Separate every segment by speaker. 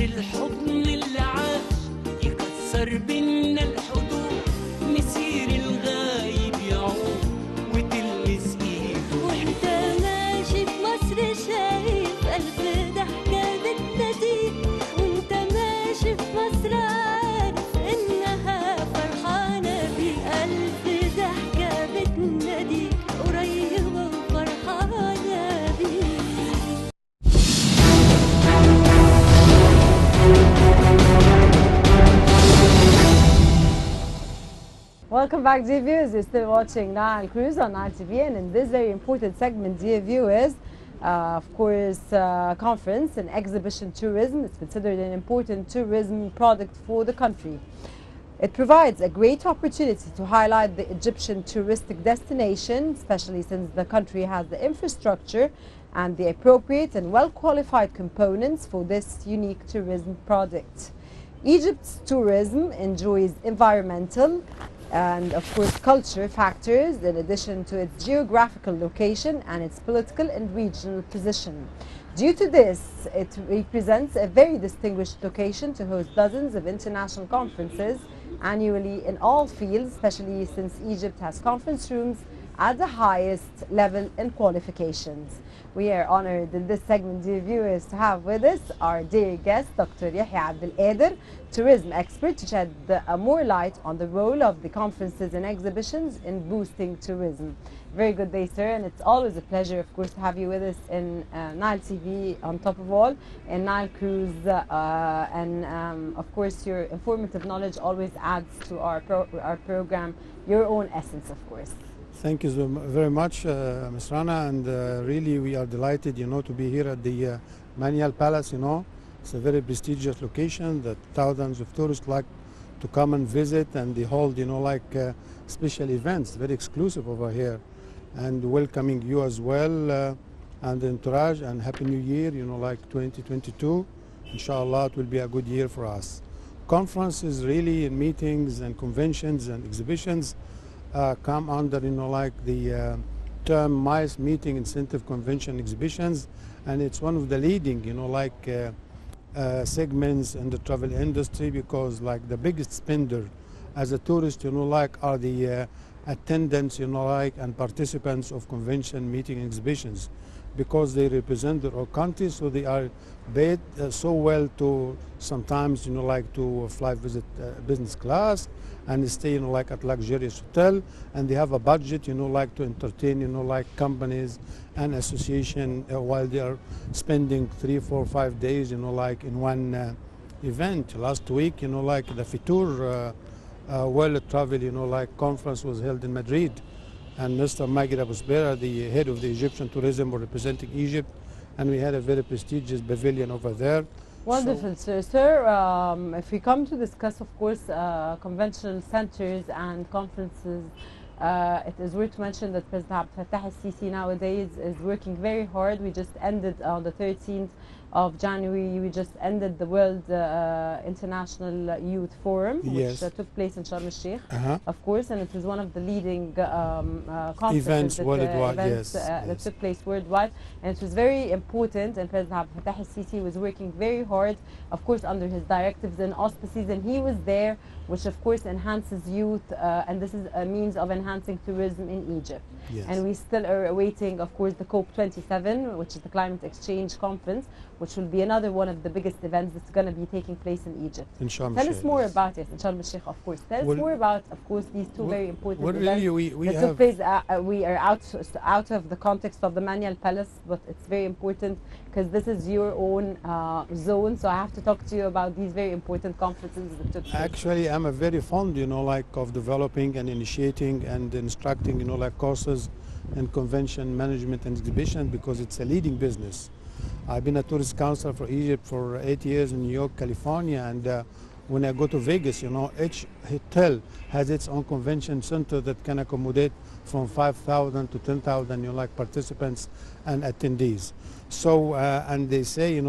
Speaker 1: الحضن اللي عاش يكسر بينا الحدود مسير الغايب يعود وتلمس ايده.
Speaker 2: وانت ماشي في مصر شايف ألف ضحكة بتناديك، وانت ماشي في مصر عارف إنها فرحانة بيك. ألف ضحكة بتناديك قريبة وفرحانة بيك.
Speaker 3: Welcome back, dear viewers. You're still watching Nile Cruise on Nile TV, and in this very important segment, dear viewers, of course, conference and exhibition tourism is considered an important tourism product for the country. It provides a great opportunity to highlight the Egyptian touristic destination, especially since the country has the infrastructure and the appropriate and well-qualified components for this unique tourism product. Egypt's tourism enjoys environmental and, of course, culture factors in addition to its geographical location and its political and regional position. Due to this, it represents a very distinguished location to host dozens of international conferences annually in all fields, especially since Egypt has conference rooms at the highest level and qualifications. We are honored in this segment, dear viewers, to have with us our dear guest, Dr. Abdel, tourism expert, to shed more light on the role of the conferences and exhibitions in boosting tourism. Very good day, sir, and it's always a pleasure, of course, to have you with us in Nile TV on top of all, and Nile Cruise, of course, your informative knowledge always adds to our program, your own essence, of course.
Speaker 4: Thank you very much, Ms. Rana, and really we are delighted, to be here at the Nile Palace. It's a very prestigious location that thousands of tourists like to come and visit, and they hold, special events, very exclusive over here, and welcoming you as well, and the entourage, and Happy New Year, 2022. Inshallah, it will be a good year for us. Conferences, really, meetings and conventions and exhibitions come under, the term MICE, Meeting Incentive Convention Exhibitions, and it's one of the leading, segments in the travel industry, because the biggest spender as a tourist, are the attendants, and participants of convention, meeting, exhibitions, because they represent their own country, so they are paid so well to sometimes, to fly visit business class and stay, at luxurious hotel, and they have a budget, to entertain, companies and association while they are spending 3, 4, 5 days, in one event. Last week, the Fitur World Travel, conference was held in Madrid, and Mr. Magid Abu Sbera, the head of the Egyptian tourism, was representing Egypt, and we had a very prestigious pavilion over there.
Speaker 3: Wonderful, sir. Sir, if we come to discuss, of course, conventional centers and conferences, it is worth to mention that President Abdel al-Sisi nowadays is working very hard. We just ended on the 13th of January, we just ended the World International Youth Forum, which took place in Sharm el-Sheikh, of course, and it was one of the leading conferences that took place worldwide, and it was very important, and President Abdel al-Sisi was working very hard, of course, under his directives and auspices, and he was there, which of course enhances youth, and this is a means of enhancing tourism in Egypt. And we still are awaiting, of course, the COP27, which is the Climate Exchange Conference, which will be another one of the biggest events that's going to be taking place in Egypt.
Speaker 4: Tell
Speaker 3: us more about it, in Sharm el-Sheikh, of course. Tell us more about, of course, these two very important events that took place. We are out of the context of the Nile Palace, but it's very important because this is your own zone. So I have to talk to you about these very important conferences that took place.
Speaker 4: Actually, I'm a very fond, of developing and initiating and instructing, courses in convention management and exhibition, because it's a leading business. I've been a tourist counselor for Egypt for 8 years in New York, California, and when I go to Vegas, each hotel has its own convention center that can accommodate from 5,000 to 10,000, participants and attendees. So, and they say,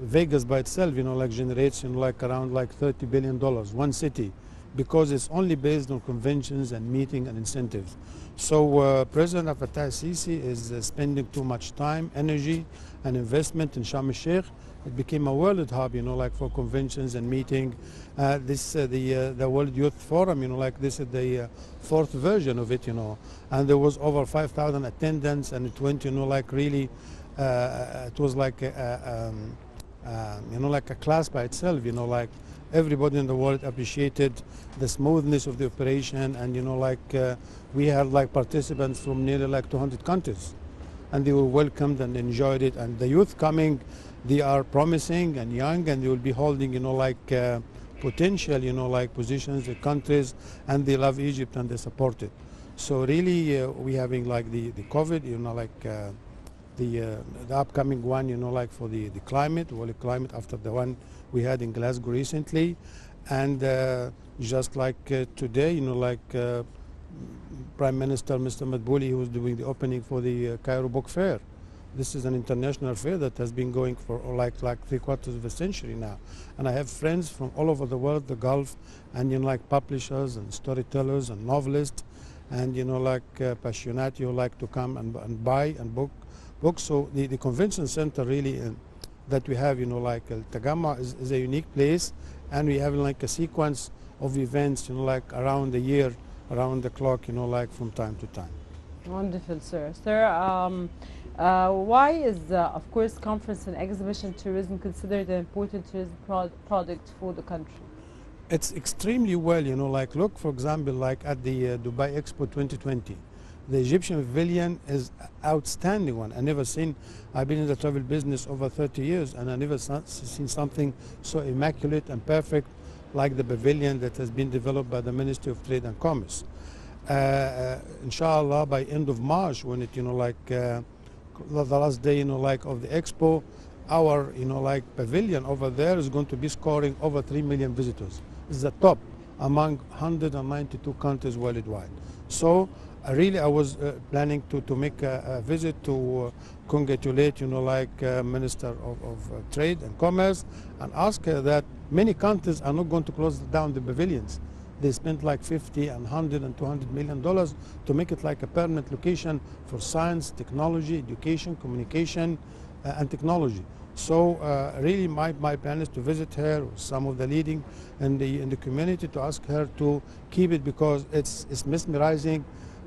Speaker 4: Vegas by itself, generates, around $30 billion, one city because it's only based on conventions and meeting and incentives. So President Fattah al-Sisi is spending too much time, energy, and investment in Sharm el-Sheikh. It became a world hub, like for conventions and meeting. The World Youth Forum, like this is the fourth version of it, and there was over 5,000 attendants, and it went, like really, it was like like a class by itself, like everybody in the world appreciated the smoothness of the operation, and we had like participants from nearly like 200 countries, and they were welcomed and enjoyed it. And the youth coming, they are promising and young, and they will be holding potential like positions in countries, and they love Egypt and they support it. So really we having like the COVID, the upcoming one, like for the climate, world climate, after the one we had in Glasgow recently. And just like today, Prime Minister Mr. Madbouli, who was doing the opening for the Cairo Book Fair. This is an international fair that has been going for like 3/4 of a century now. And I have friends from all over the world, the Gulf, and like publishers and storytellers and novelists, and passionati who like to come and buy and book books. So the convention center really that we have, like El Tagama is a unique place, and we have like a sequence of events, like around the year, around the clock, like from time to time.
Speaker 3: Wonderful, sir. Sir, why is, of course, conference and exhibition tourism considered an important tourism product for the country?
Speaker 4: It's extremely well, like look, for example, like at the Dubai Expo 2020. The Egyptian pavilion is outstanding one. I never seen, I've been in the travel business over 30 years, and I never seen something so immaculate and perfect like the pavilion that has been developed by the Ministry of Trade and Commerce. Inshallah, by end of March, when it, the last day, like of the expo, our, like pavilion over there is going to be scoring over 3 million visitors. It's the top among 192 countries worldwide. So really, I was planning to make a visit to congratulate, Minister of Trade and Commerce, and ask her that many countries are not going to close down the pavilions. They spent like 50 and 100 and 200 million dollars to make it like a permanent location for science, technology, education, communication, and technology. So really, my plan is to visit her, some of the leading in the community, to ask her to keep it, because it's mesmerizing.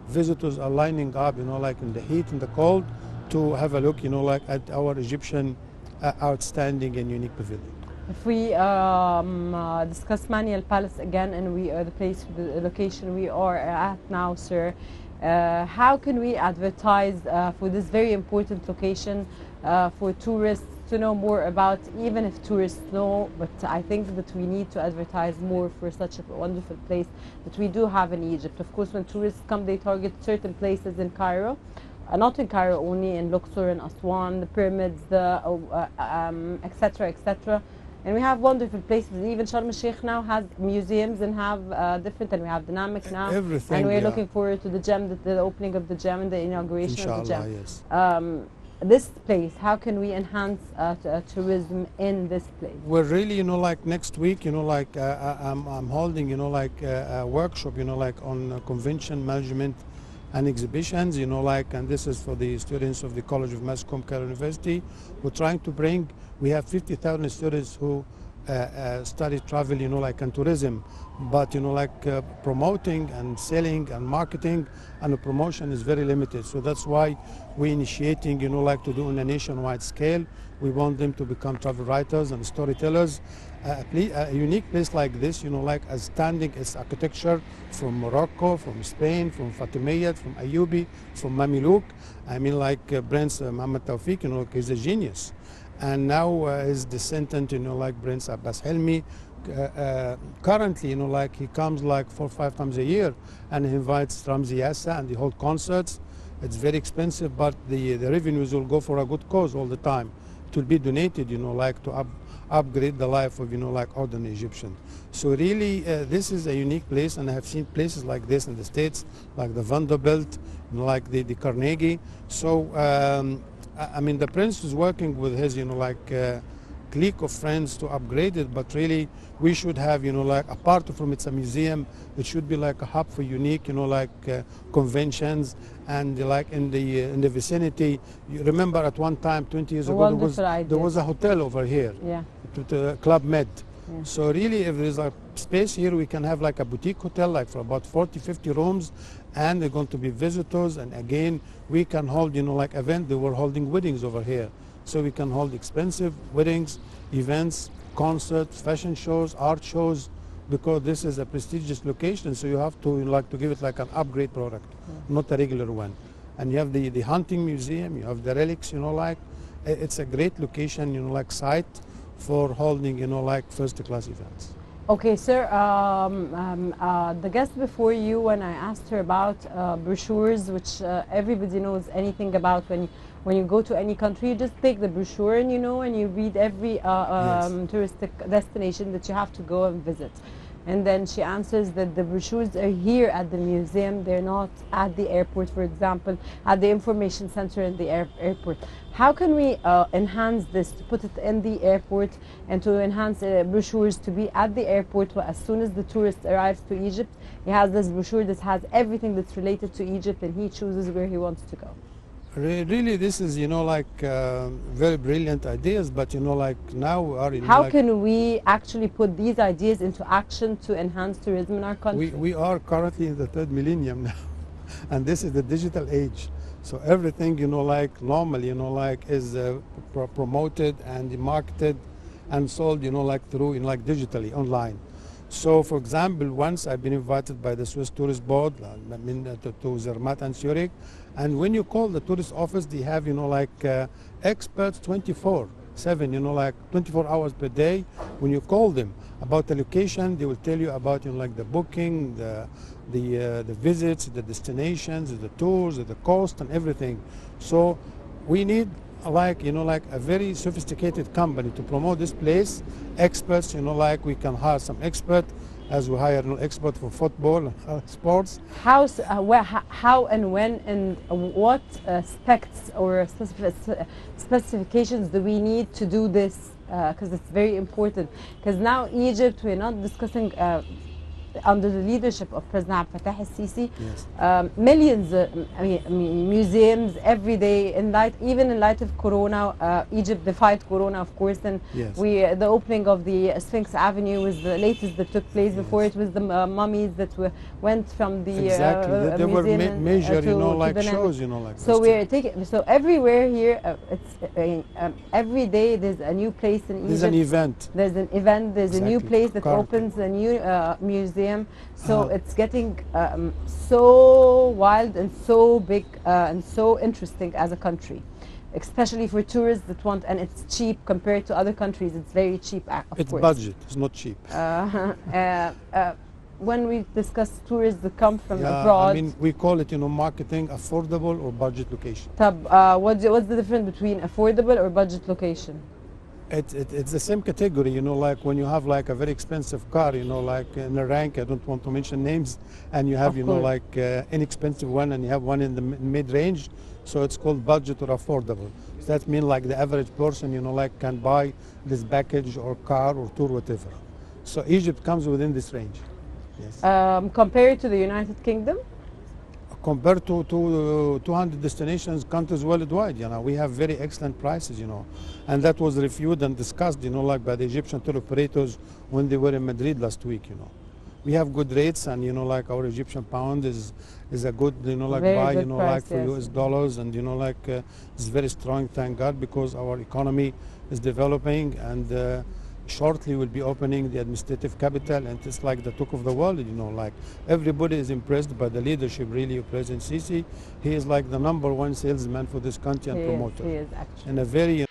Speaker 4: Visitors are lining up, like in the heat and the cold, to have a look, like at our Egyptian outstanding and unique pavilion.
Speaker 3: If we discuss Nile Palace again, and we are the location we are at now, sir, how can we advertise for this very important location for tourists to know more about, even if tourists know, but I think that we need to advertise more for such a wonderful place that we do have in Egypt. Of course, when tourists come, they target certain places in Cairo, not in Cairo only, in Luxor and Aswan, the pyramids, etc., etc. And we have wonderful places. Even Sharm el-Sheikh now has museums and have different, and we have dynamic now.
Speaker 4: Everything,
Speaker 3: and we're
Speaker 4: yeah.
Speaker 3: looking forward to the gem, the opening of the gem and the inauguration
Speaker 4: Inshallah,
Speaker 3: of the gem.
Speaker 4: yes.
Speaker 3: This place, how can we enhance tourism in this place?
Speaker 4: We're really, like next week, like I'm holding, like a workshop, like on convention management and exhibitions, and this is for the students of the College of Mass Comm, Cairo University. We're trying to bring, we have 50,000 students who study travel, and tourism, but promoting and selling and marketing and the promotion is very limited. So that's why we're initiating, to do on a nationwide scale. We want them to become travel writers and storytellers. A unique place like this, outstanding its architecture from Morocco, from Spain, from Fatimiyat, from Ayyubi, from Mamluk. I mean, Prince Muhammad Tawfiq, he's a genius. And now his descendant, like Prince Abbas Helmi, currently, he comes like 4 or 5 times a year, and he invites Ramzi Yasser, and they hold concerts. It's very expensive, but the revenues will go for a good cause all the time. It will be donated, to upgrade the life of, ordinary Egyptian. So really, this is a unique place, and I have seen places like this in the States, like the Vanderbilt, like the Carnegie. So, I mean, the prince is working with his, clique of friends to upgrade it, but really we should have, like apart from it's a museum, it should be like a hub for unique, like conventions, and like in the vicinity. You remember at one time 20 years ago there was a hotel over here,
Speaker 3: Yeah.
Speaker 4: the Club Med.
Speaker 3: Yeah.
Speaker 4: So really, if there's a space here, we can have like a boutique hotel, like for about 40, 50 rooms, and they're going to be visitors. And again, we can hold, like event. They were holding weddings over here, so we can hold expensive weddings, events, concerts, fashion shows, art shows, because this is a prestigious location. So you have to to give it like an upgrade product, not a regular one. And you have the hunting museum, you have the relics, it's a great location, like site for holding, like first-class events.
Speaker 3: Okay, sir. The guest before you, when I asked her about brochures, which everybody knows anything about, when you go to any country, you just take the brochure and and you read every touristic destination that you have to go and visit. And then she answers that the brochures are here at the museum. They're not at the airport, for example, at the information center in the airport. How can we enhance this, to put it in the airport and to enhance brochures to be at the airport? As soon as the tourist arrives to Egypt, he has this brochure that has everything that's related to Egypt, and he chooses where he wants to go.
Speaker 4: Really, this is, very brilliant ideas, but, like now we are in...
Speaker 3: How can we actually put these ideas into action to enhance tourism in our country?
Speaker 4: We are currently in the third millennium now, and this is the digital age. So everything, normally, is promoted and marketed and sold, through, digitally, online. So, for example, once I've been invited by the Swiss Tourist Board, to Zermatt and Zurich, and when you call the tourist office, they have, experts 24/7, 24 hours per day. When you call them about the location, they will tell you about, the booking, the visits, the destinations, the tours, the cost, and everything. So we need a very sophisticated company to promote this place. Experts, we can hire some expert, as we hire an expert for football and sports.
Speaker 3: How and when and what specs or specifications do we need to do this? Because it's very important. Because now Egypt, we're not discussing under the leadership of President Abdel al-Sisi,
Speaker 4: yes.
Speaker 3: Millions, museums every day. Even in light of Corona, Egypt defied Corona, of course, and
Speaker 4: yes.
Speaker 3: the opening of the Sphinx Avenue was the latest that took place. Before it was the mummies that went from the
Speaker 4: exactly. There were major, shows,
Speaker 3: So we're taking. So everywhere here, every day there's a new place in Egypt.
Speaker 4: There's an event.
Speaker 3: There's an event. There's
Speaker 4: exactly.
Speaker 3: a new place that
Speaker 4: Carpet.
Speaker 3: opens, a new museum. So it's getting so wild and so big and so interesting as a country, especially for tourists that want, and it's cheap compared to other countries. It's very cheap, of course.
Speaker 4: It's budget. It's not cheap.
Speaker 3: When we discuss tourists that come from abroad,
Speaker 4: we call it, marketing affordable or budget location.
Speaker 3: What's the difference between affordable or budget location?
Speaker 4: It's the same category, like when you have like a very expensive car, like in a rank, I don't want to mention names, and you have, inexpensive one, and you have one in the mid-range, so it's called budget or affordable. So that means like the average person, can buy this package or car or tour, whatever. So Egypt comes within this range, yes.
Speaker 3: Compared to the United Kingdom?
Speaker 4: Compared to 200 destinations, countries worldwide, we have very excellent prices, and that was reviewed and discussed, by the Egyptian tour operators when they were in Madrid last week, We have good rates, and our Egyptian pound is a good, buy,
Speaker 3: good price,
Speaker 4: for
Speaker 3: yes.
Speaker 4: US dollars, and it's very strong, thank God, because our economy is developing, and shortly we'll be opening the administrative capital, and it's like the talk of the world, everybody is impressed by the leadership really of President Sisi. He is like the #1 salesman for this country and promoter.
Speaker 3: He is actually.
Speaker 4: And a very